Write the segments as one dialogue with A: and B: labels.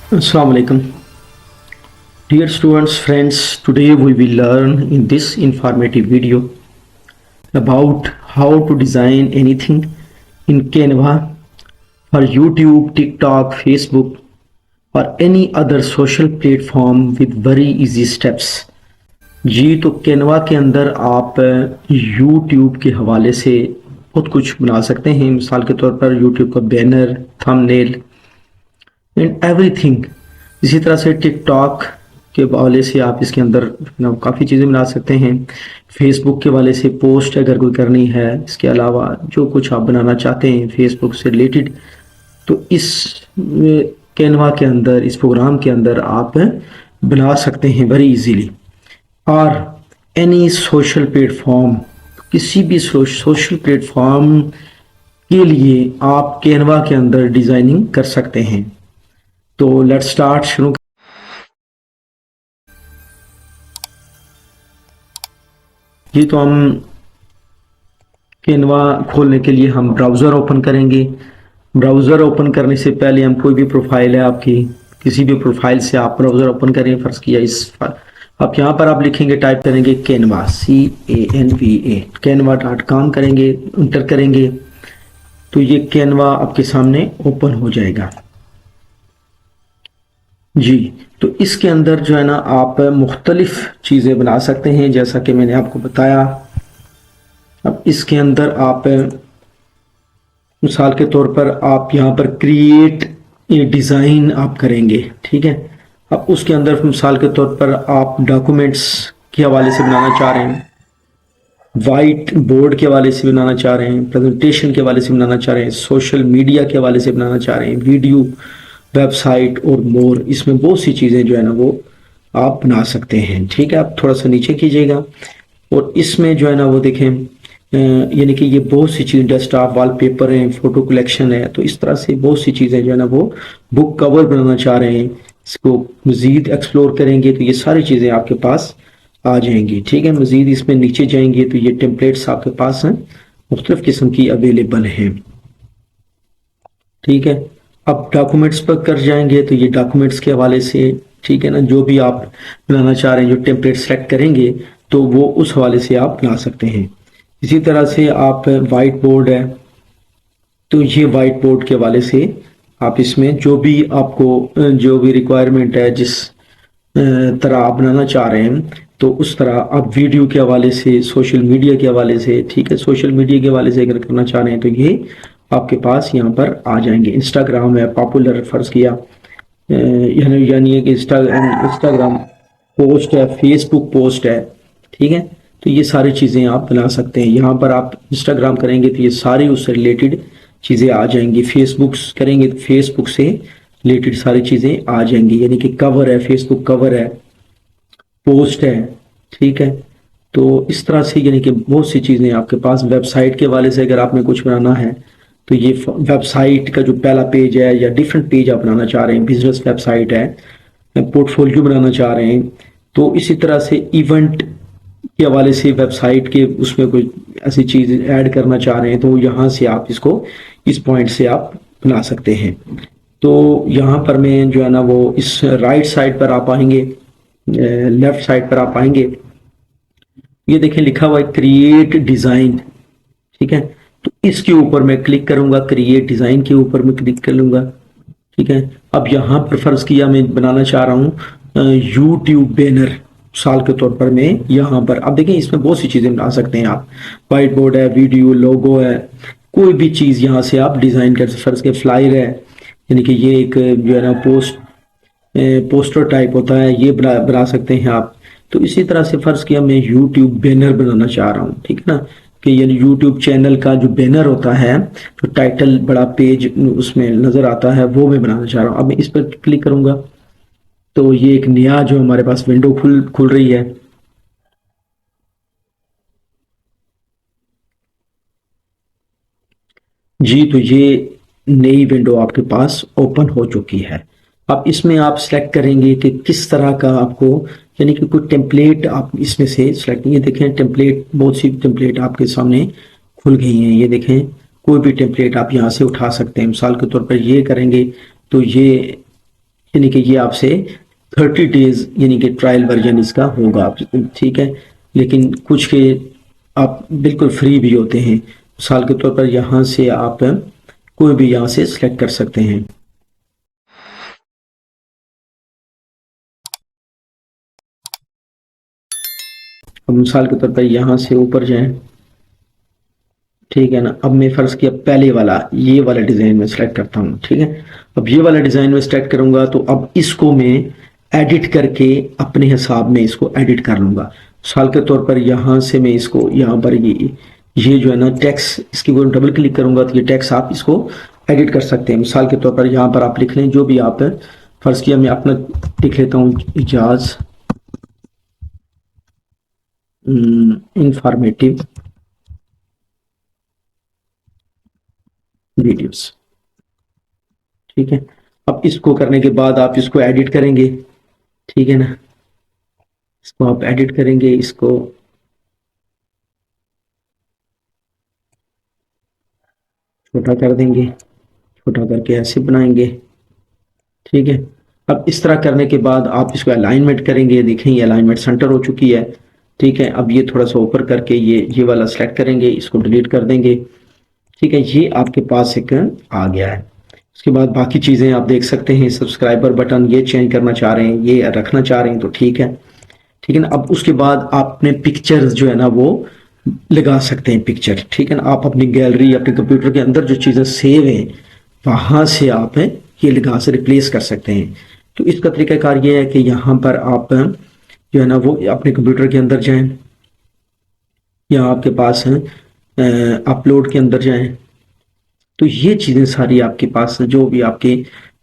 A: Assalamu alaikum. Dear students, friends, today we will learn in this informative video about how to design anything in Canva for YouTube, TikTok, Facebook or any other social platform with very easy steps. जी तो Canva के अंदर आप YouTube के हवाले से बहुत कुछ बना सकते हैं। मिसाल के तौर पर YouTube का बैनर, थंबनेल एंड एवरीथिंग। इसी तरह से टिकटॉक के हवाले से आप इसके अंदर काफ़ी चीज़ें बना सकते हैं। फेसबुक के हवाले से पोस्ट अगर कोई करनी है, इसके अलावा जो कुछ आप बनाना चाहते हैं फेसबुक से रिलेटेड, तो इस कैनवा के अंदर, इस प्रोग्राम के अंदर आप बना सकते हैं वेरी इजीली। और एनी सोशल प्लेटफॉर्म, किसी भी सोशल प्लेटफॉर्म के लिए आप कैनवा के अंदर डिज़ाइनिंग कर सकते हैं। तो लेट्स स्टार्ट, शुरू। जी तो हम कैनवा खोलने के लिए हम ब्राउज़र ओपन करेंगे। ब्राउज़र ओपन करने से पहले हम कोई भी प्रोफाइल है आपकी, किसी भी प्रोफाइल से आप ब्राउज़र ओपन करें। फर्ज किया इस आप यहाँ पर आप लिखेंगे, टाइप करेंगे कैनवा, CANVA, canva.com करेंगे, इंटर करेंगे तो ये कैनवा आपके सामने ओपन हो जाएगा। जी तो इसके अंदर जो है ना आप मुख्तलिफ चीज़ें बना सकते हैं, जैसा कि मैंने आपको बताया। अब इसके अंदर आप मिसाल के तौर पर आप यहाँ पर क्रिएट ये डिज़ाइन आप करेंगे, ठीक है। अब उसके अंदर मिसाल के तौर पर आप डॉक्यूमेंट्स के हवाले से बनाना चाह रहे हैं, वाइट बोर्ड के हवाले से बनाना चाह रहे हैं, प्रेजेंटेशन के हवाले से बनाना चाह रहे हैं, सोशल मीडिया के हवाले से बनाना चाह रहे हैं, वीडियो, वेबसाइट और मोर। इसमें बहुत सी चीज़ें जो है ना वो आप बना सकते हैं, ठीक है। आप थोड़ा सा नीचे कीजिएगा और इसमें जो है ना वो देखें, यानी कि ये बहुत सी चीज़ें, डेस्कटॉप वॉलपेपर है, फोटो कलेक्शन है, तो इस तरह से बहुत सी चीज़ें जो है ना वो बुक कवर बनाना चाह रहे हैं। इसको मज़ीद एक्सप्लोर करेंगे तो ये सारी चीज़ें आपके पास आ जाएंगी, ठीक है। मज़ीद इसमें नीचे जाएंगे तो ये टेम्पलेट्स आपके पास हैं, मुख्तलिफ किस्म की अवेलेबल हैं, ठीक है। अब डॉक्यूमेंट्स पर कर जाएंगे तो ये डॉक्यूमेंट्स के हवाले से, ठीक है ना, जो भी आप बनाना चाह रहे हैं, जो टेम्पलेट सेलेक्ट करेंगे तो वो उस हवाले से आप बना सकते हैं। इसी तरह से आप वाइट बोर्ड है तो ये वाइट बोर्ड के हवाले से आप इसमें जो भी आपको जो भी रिक्वायरमेंट है, जिस तरह आप बनाना चाह रहे हैं, तो उस तरह आप वीडियो के हवाले से, सोशल मीडिया के हवाले से, ठीक है, सोशल मीडिया के हवाले से अगर करना चाह रहे हैं तो ये आपके पास यहाँ पर आ जाएंगे। इंस्टाग्राम है पॉपुलर, फर्ज किया यानी कि इंस्टाग्राम पोस्ट है, फेसबुक पोस्ट है, ठीक है। तो ये सारी चीज़ें आप बना सकते हैं। यहाँ पर आप इंस्टाग्राम करेंगे तो ये सारी उससे रिलेटेड चीज़ें आ जाएंगी, फेसबुक करेंगे तो फेसबुक से रिलेटेड सारी चीज़ें आ जाएंगी, यानी कि कवर है, फेसबुक कवर है, पोस्ट है, ठीक है। तो इस तरह से यानी कि बहुत सी चीज़ें आपके पास। वेबसाइट के हवाले से अगर आपने कुछ बनाना है तो ये वेबसाइट का जो पहला पेज है या डिफरेंट पेज आप बनाना चाह रहे हैं, बिजनेस वेबसाइट है, पोर्टफोलियो बनाना चाह रहे हैं, तो इसी तरह से इवेंट के हवाले से वेबसाइट के उसमें कोई ऐसी चीज़ ऐड करना चाह रहे हैं तो यहाँ से आप इसको इस पॉइंट से आप बना सकते हैं। तो यहाँ पर मैं जो है ना वो इस राइट साइड पर आप आएंगे, लेफ्ट साइड पर आप आएंगे, ये देखें लिखा हुआ है क्रिएट डिज़ाइन, ठीक है। तो इसके ऊपर मैं क्लिक करूंगा, क्रिएट डिज़ाइन के ऊपर मैं क्लिक कर लूंगा, ठीक है। अब यहाँ पर फर्ज किया मैं बनाना चाह रहा हूँ यूट्यूब बैनर, साल के तौर पर मैं यहाँ पर, अब देखें इसमें बहुत सी चीज़ें बना सकते हैं आप, वाइट बोर्ड है, वीडियो, लोगो है, कोई भी चीज़ यहाँ से आप डिज़ाइन कर सकते। फर्ज के फ्लायर है, यानी कि ये एक जो है ना पोस्टर टाइप होता है, ये बना सकते हैं आप। तो इसी तरह से फर्ज किया मैं यूट्यूब बैनर बनाना चाह रहा हूँ, ठीक है ना, कि यानी यूट्यूब चैनल का जो बैनर होता है, जो टाइटल बड़ा पेज उसमें नजर आता है, वो मैं बनाना चाह रहा हूँ। अब मैं इस पर क्लिक करूंगा तो ये एक नया जो हमारे पास विंडो खुल रही है। जी तो ये नई विंडो आपके पास ओपन हो चुकी है। अब इसमें आप सिलेक्ट करेंगे कि किस तरह का आपको, यानी कि कोई टेम्पलेट आप इसमें से सिलेक्ट, ये देखें टेम्पलेट, बहुत सी टेम्पलेट आपके सामने खुल गई हैं। ये देखें कोई भी टेम्पलेट आप यहाँ से उठा सकते हैं। मिसाल के तौर पर ये करेंगे तो ये यानी कि ये आपसे 30 डेज यानी कि ट्रायल वर्जन इसका होगा आप, ठीक है। लेकिन कुछ के आप बिल्कुल फ्री भी होते हैं। मिसाल के तौर पर यहाँ से आप कोई भी यहाँ से सिलेक्ट कर सकते हैं। अब मिसाल के तौर पर यहाँ से ऊपर जाएं, ठीक है ना। अब मैं फर्ज किया पहले वाला ये वाला डिजाइन में सेलेक्ट करता हूँ, ठीक है। अब ये वाला डिजाइन में सेलेक्ट करूंगा तो अब इसको मैं एडिट करके अपने हिसाब में इसको एडिट कर लूंगा। मिसाल के तौर पर यहाँ से मैं इसको यहाँ पर ये जो है ना टेक्स्ट, इसकी वो डबल क्लिक करूंगा तो ये टेक्स्ट आप इसको एडिट कर सकते हैं। मिसाल के तौर पर यहाँ पर आप लिख लें जो भी आप फर्ज किया, मैं अपना लिख लेता हूँ इजाज इंफॉर्मेटिव वीडियोस, ठीक है। अब इसको करने के बाद आप इसको एडिट करेंगे, ठीक है ना। इसको आप एडिट करेंगे, इसको छोटा कर देंगे, छोटा करके ऐसे बनाएंगे, ठीक है। अब इस तरह करने के बाद आप इसको अलाइनमेंट करेंगे, देखें ये अलाइनमेंट सेंटर हो चुकी है, ठीक है। अब ये थोड़ा सा ऊपर करके ये वाला सेलेक्ट करेंगे, इसको डिलीट कर देंगे, ठीक है। ये आपके पास एक आ गया है। उसके बाद बाकी चीज़ें आप देख सकते हैं, सब्सक्राइबर बटन ये चेंज करना चाह रहे हैं, ये रखना चाह रहे हैं तो ठीक है, ठीक है ना। अब उसके बाद आप अपने पिक्चर्स जो है ना वो लगा सकते हैं पिक्चर, ठीक है ना। आप अपनी गैलरी अपने कंप्यूटर के अंदर जो चीज़ें सेव हैं वहां से आप ये लगा से रिप्लेस कर सकते हैं। तो इसका तरीकाकार ये है कि यहाँ पर आप जो है ना वो अपने कंप्यूटर के अंदर जाएं, या आपके पास अपलोड के अंदर जाएं, तो ये चीज़ें सारी आपके पास जो भी आपके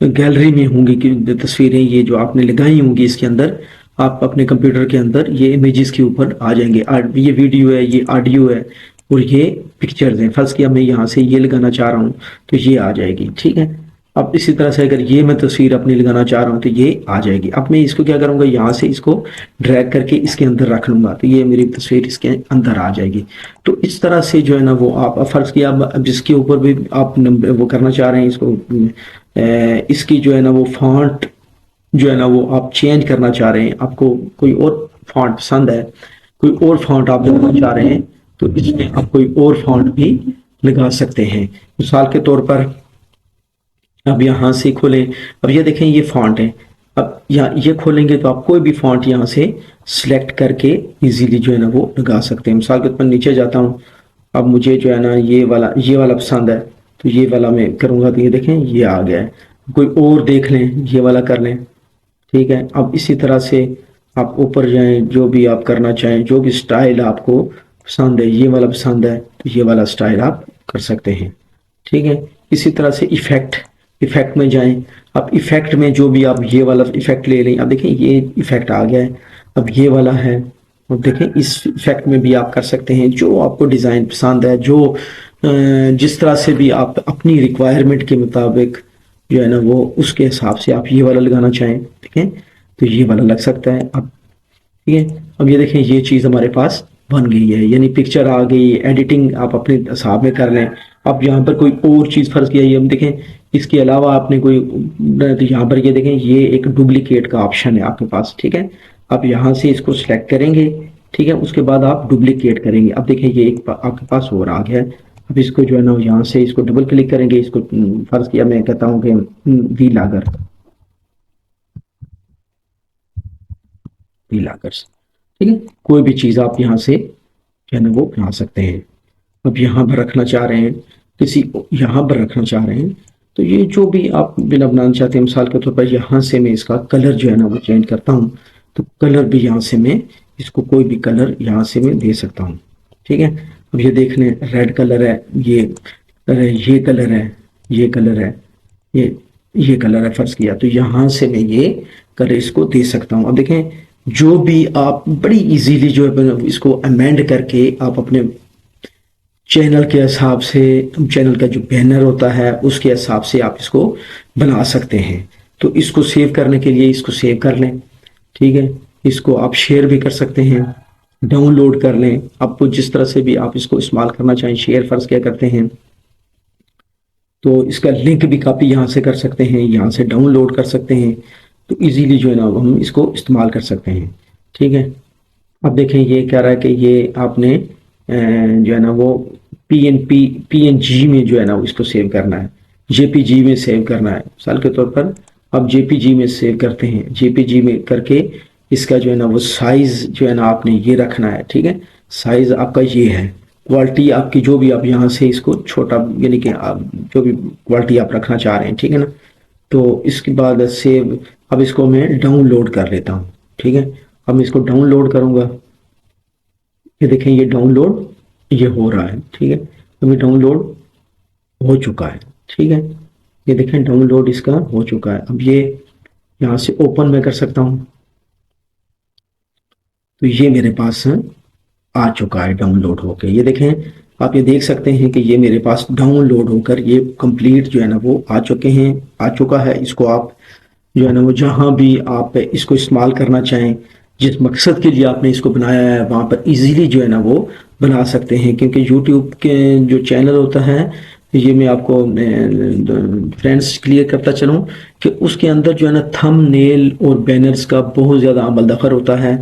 A: गैलरी में होंगी कि तस्वीरें ये जो आपने लगाई होंगी इसके अंदर, आप अपने कंप्यूटर के अंदर ये इमेजेस के ऊपर आ जाएंगे। ये वीडियो है, ये ऑडियो है और ये पिक्चर्स हैं। फर्स्ट किया मैं यहाँ से ये लगाना चाह रहा हूँ तो ये आ जाएगी, ठीक है। अब इसी तरह से अगर ये मैं तस्वीर अपनी लगाना चाह रहा हूँ तो ये आ जाएगी। अब मैं इसको क्या करूँगा, यहाँ से इसको ड्रैग करके इसके अंदर रख लूंगा तो ये मेरी तस्वीर इसके अंदर आ जाएगी। तो इस तरह से जो है ना वो आप फर्ज किया, अब जिसके ऊपर भी आप वो करना चाह रहे हैं इसको इसकी जो है ना वो फॉन्ट जो है ना वो आप चेंज करना चाह रहे हैं, आपको कोई और फॉन्ट पसंद है, कोई और फॉन्ट आप लगाना चाह रहे हैं तो इसमें आप कोई और फॉन्ट भी लगा सकते हैं। मिसाल के तौर पर अब यहाँ से खोलें, अब ये देखें ये फॉन्ट है। अब यहाँ ये खोलेंगे तो आप कोई भी फॉन्ट यहाँ से सिलेक्ट करके इजीली जो है ना वो लगा सकते हैं। मिसाल के तौर पर नीचे जाता हूँ, अब मुझे जो है ना ये वाला पसंद है तो ये वाला मैं करूँगा तो ये देखें ये आ गया है। कोई और देख लें, ये वाला कर लें, ठीक है। अब इसी तरह से आप ऊपर जाएं, जो भी आप करना चाहें, जो भी स्टाइल आपको पसंद है, ये वाला पसंद है तो ये वाला स्टाइल आप कर सकते हैं, ठीक है। इसी तरह से इफेक्ट में जाएं, अब इफेक्ट में जो भी आप ये वाला इफेक्ट ले लें। अब देखें ये इफेक्ट आ गया है, अब ये वाला है और देखें इस इफेक्ट में भी आप कर सकते हैं जो आपको डिज़ाइन पसंद है, जो जिस तरह से भी आप अपनी रिक्वायरमेंट के मुताबिक जो है ना वो उसके हिसाब से आप ये वाला लगाना चाहें, ठीक है, तो ये वाला लग सकता है। अब ठीक है, अब ये देखें ये चीज़ हमारे पास बन गई है, यानी पिक्चर आ गई। एडिटिंग आप अपने हिसाब में कर लें। अब यहाँ पर कोई और चीज़ फर्ज किया, ये हम देखें इसके अलावा आपने कोई तो यहाँ पर ये देखें ये एक डुप्लीकेट का ऑप्शन है आपके पास, ठीक है। आप यहाँ से इसको सिलेक्ट करेंगे, ठीक है, उसके बाद आप डुप्लीकेट करेंगे। अब देखें ये एक आपके पास और आ गया है। अब इसको जो है ना यहाँ से इसको डबल क्लिक करेंगे, इसको फर्ज किया मैं कहता हूँ कि वी लागर्स, ठीक है। कोई भी चीज़ आप यहाँ से जो है ना वो बना सकते हैं। अब यहाँ पर रखना चाह रहे हैं, किसी यहाँ पर रखना चाह रहे हैं तो ये जो भी आप बिना बनाना चाहते हैं, मिसाल के तौर पर यहाँ से मैं इसका कलर जो है ना वो चेंज करता हूँ तो कलर भी यहाँ से मैं इसको कोई भी कलर यहाँ से मैं दे सकता हूँ, ठीक है। अब ये देख लें रेड कलर है, ये कलर है, ये कलर है, ये कलर है फर्ज किया तो यहाँ से मैं ये कलर इसको दे सकता हूँ। अब देखें जो भी आप बड़ी इजीली जो है इसको अमेंड करके आप अपने चैनल के हिसाब से, चैनल का जो बैनर होता है उसके हिसाब से आप इसको बना सकते हैं। तो इसको सेव करने के लिए इसको सेव कर लें, ठीक है। इसको आप शेयर भी कर सकते हैं, डाउनलोड कर लें, आपको जिस तरह से भी आप इसको इस्तेमाल करना चाहें। शेयर फर्ज क्या करते हैं, तो इसका लिंक भी कॉपी यहाँ से कर सकते हैं, यहाँ से डाउनलोड कर सकते हैं। तो इजीली जो है ना हम इसको इस्तेमाल कर सकते हैं। ठीक है, अब देखें ये कह रहा है कि ये आपने जो है ना वो पीएनजी में जो है ना इसको सेव करना है, जेपीजी में सेव करना है। मिसाल के तौर पर आप जेपीजी में सेव करते हैं, जेपीजी में करके इसका जो है ना वो साइज जो है ना आपने ये रखना है। ठीक है, साइज आपका ये है, क्वालिटी आपकी जो भी आप यहाँ से इसको छोटा यानी कि आप जो भी क्वालिटी आप रखना चाह रहे हैं। ठीक है ना, तो इसके बाद सेव, अब इसको मैं डाउनलोड कर लेता हूँ। ठीक है, अब मैं इसको डाउनलोड करूंगा, ये देखें ये डाउनलोड ये हो रहा है। ठीक है, तो ये डाउनलोड हो चुका है। ठीक है, ये देखें डाउनलोड इसका हो चुका है। अब ये यहाँ से ओपन मैं कर सकता हूँ, तो ये मेरे पास आ चुका है डाउनलोड होकर। ये देखें, आप ये देख सकते हैं कि ये मेरे पास डाउनलोड होकर ये कंप्लीट जो है ना वो आ चुका है। इसको आप जो है ना वो जहाँ भी आप इसको इस्तेमाल करना चाहें, जिस मकसद के लिए आपने इसको बनाया है वहाँ पर इजीली जो है ना वो बना सकते हैं। क्योंकि यूट्यूब के जो चैनल होता है, ये मैं आपको फ्रेंड्स क्लियर करता चलूँ कि उसके अंदर जो है ना थंबनेल और बैनर्स का बहुत ज़्यादा अमल दखल होता है।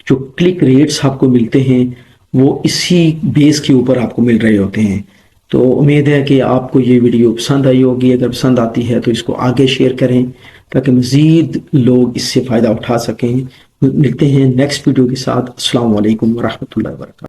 A: जो क्लिक रेट्स आपको मिलते हैं वो इसी बेस के ऊपर आपको मिल रहे होते हैं। तो उम्मीद है कि आपको ये वीडियो पसंद आई होगी। अगर पसंद आती है तो इसको आगे शेयर करें ताकि मज़ीद लोग इससे फ़ायदा उठा सकें। मिलते हैं नेक्स्ट वीडियो के साथ। अस्सलाम वालेकुम वरहमतुल्लाहि वबरकातुहू।